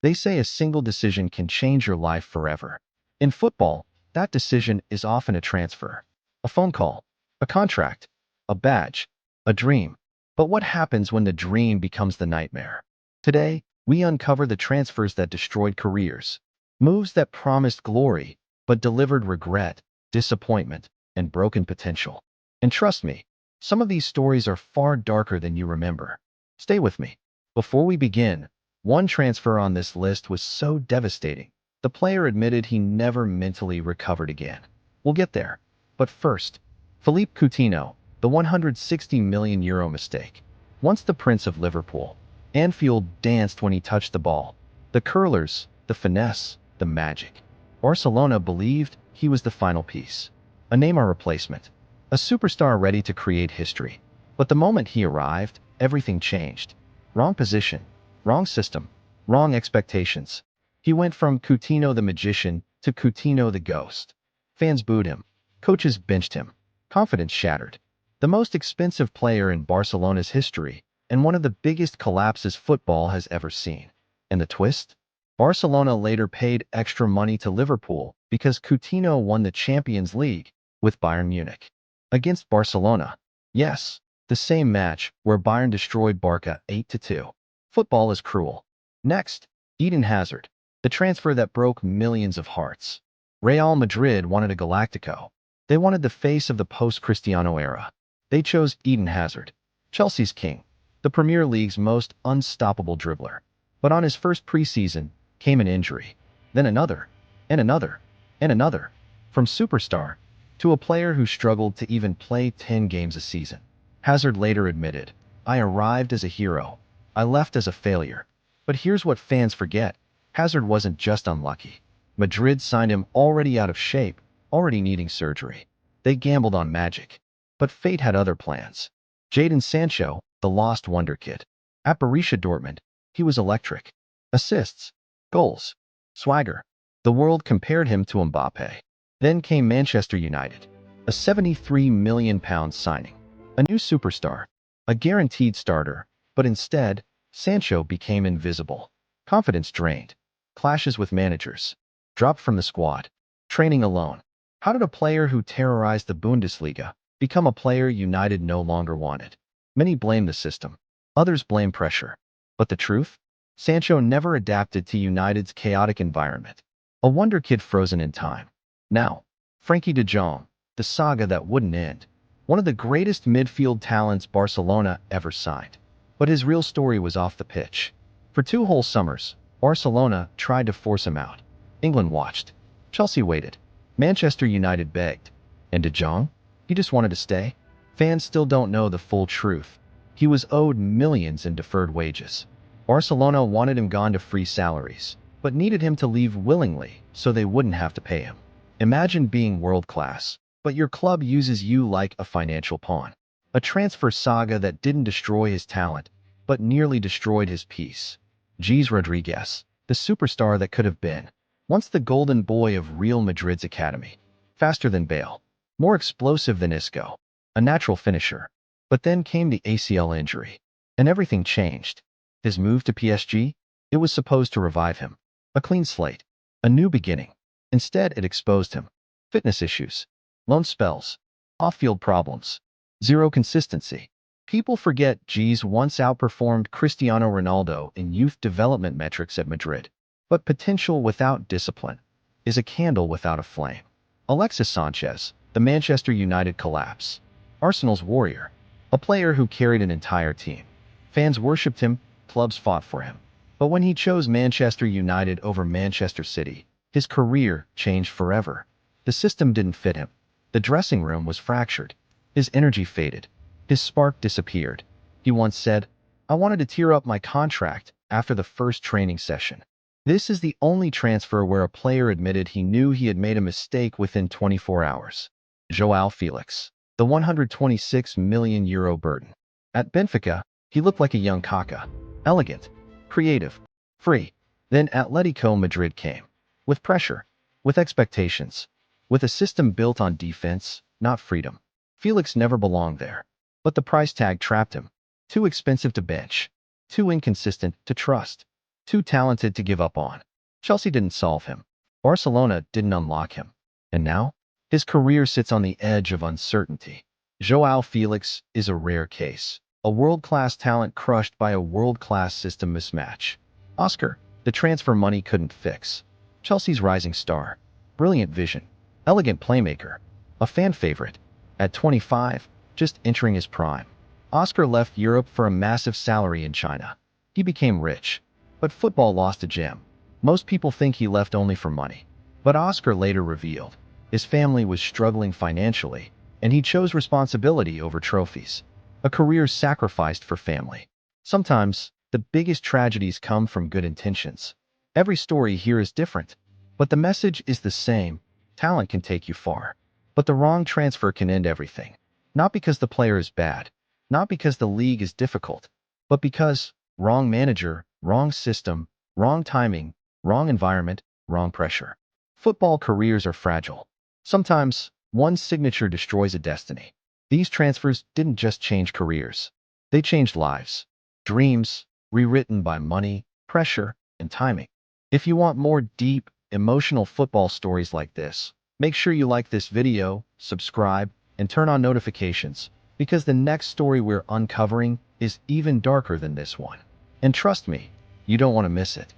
They say a single decision can change your life forever. In football, that decision is often a transfer, a phone call, a contract, a badge, a dream. But what happens when the dream becomes the nightmare? Today, we uncover the transfers that destroyed careers, moves that promised glory but delivered regret, disappointment, and broken potential. And trust me, some of these stories are far darker than you remember. Stay with me. Before we begin, one transfer on this list was so devastating, the player admitted he never mentally recovered again. We'll get there. But first, Philippe Coutinho, the €160 million mistake. Once the Prince of Liverpool, Anfield danced when he touched the ball. The curlers, the finesse, the magic. Barcelona believed he was the final piece. A Neymar replacement. A superstar ready to create history. But the moment he arrived, everything changed. Wrong position, wrong system, wrong expectations. He went from Coutinho the magician to Coutinho the ghost. Fans booed him. Coaches benched him. Confidence shattered. The most expensive player in Barcelona's history, and one of the biggest collapses football has ever seen. And the twist? Barcelona later paid extra money to Liverpool because Coutinho won the Champions League with Bayern Munich. Against Barcelona. Yes, the same match where Bayern destroyed Barca 8-2. Football is cruel. Next, Eden Hazard, the transfer that broke millions of hearts. Real Madrid wanted a Galactico. They wanted the face of the post-Cristiano era. They chose Eden Hazard, Chelsea's king, the Premier League's most unstoppable dribbler. But on his first preseason came an injury, then another, and another, and another. From superstar to a player who struggled to even play 10 games a season. Hazard later admitted, "I arrived as a hero. I left as a failure." But here's what fans forget. Hazard wasn't just unlucky. Madrid signed him already out of shape, already needing surgery. They gambled on magic. But fate had other plans. Jadon Sancho, the lost wonder kid. At Borussia Dortmund, he was electric. Assists, goals, swagger. The world compared him to Mbappe. Then came Manchester United, a £73 million signing. A new superstar, a guaranteed starter, but instead, Sancho became invisible. Confidence drained. Clashes with managers. Dropped from the squad. Training alone. How did a player who terrorized the Bundesliga become a player United no longer wanted? Many blame the system. Others blame pressure. But the truth? Sancho never adapted to United's chaotic environment. A wonder kid frozen in time. Now, Frenkie de Jong, the saga that wouldn't end. One of the greatest midfield talents Barcelona ever signed. But his real story was off the pitch. For 2 whole summers, Barcelona tried to force him out. England watched. Chelsea waited. Manchester United begged. And de Jong? He just wanted to stay? Fans still don't know the full truth. He was owed millions in deferred wages. Barcelona wanted him gone to free salaries, but needed him to leave willingly so they wouldn't have to pay him. Imagine being world-class, but your club uses you like a financial pawn. A transfer saga that didn't destroy his talent, but nearly destroyed his peace. James Rodriguez, the superstar that could have been. Once the golden boy of Real Madrid's academy. Faster than Bale. More explosive than Isco. A natural finisher. But then came the ACL injury. And everything changed. His move to PSG? It was supposed to revive him. A clean slate. A new beginning. Instead, it exposed him. Fitness issues. Loan spells. Off-field problems. Zero consistency. People forget G's once outperformed Cristiano Ronaldo in youth development metrics at Madrid. But potential without discipline is a candle without a flame. Alexis Sanchez, the Manchester United collapse. Arsenal's warrior. A player who carried an entire team. Fans worshipped him, clubs fought for him. But when he chose Manchester United over Manchester City, his career changed forever. The system didn't fit him. The dressing room was fractured. His energy faded. His spark disappeared. He once said, "I wanted to tear up my contract after the first training session." This is the only transfer where a player admitted he knew he had made a mistake within 24 hours. João Felix, the €126 million burden. At Benfica, he looked like a young Kaka. Elegant, creative, free. Then Atletico Madrid came. With pressure, with expectations, with a system built on defense, not freedom. Felix never belonged there. But the price tag trapped him. Too expensive to bench. Too inconsistent to trust. Too talented to give up on. Chelsea didn't solve him. Barcelona didn't unlock him. And now, his career sits on the edge of uncertainty. Joao Felix is a rare case. A world-class talent crushed by a world-class system mismatch. Oscar, the transfer money couldn't fix. Chelsea's rising star. Brilliant vision. Elegant playmaker. A fan favorite. At 25, just entering his prime. Oscar left Europe for a massive salary in China. He became rich. But football lost a gem. Most people think he left only for money. But Oscar later revealed his family was struggling financially, and he chose responsibility over trophies. A career sacrificed for family. Sometimes, the biggest tragedies come from good intentions. Every story here is different, but the message is the same. Talent can take you far, but the wrong transfer can end everything. Not because the player is bad, not because the league is difficult, but because wrong manager, wrong system, wrong timing, wrong environment, wrong pressure. Football careers are fragile. Sometimes, one signature destroys a destiny. These transfers didn't just change careers. They changed lives. Dreams, rewritten by money, pressure, and timing. If you want more deep, emotional football stories like this, make sure you like this video, subscribe, and turn on notifications, because the next story we're uncovering is even darker than this one. And trust me, you don't want to miss it.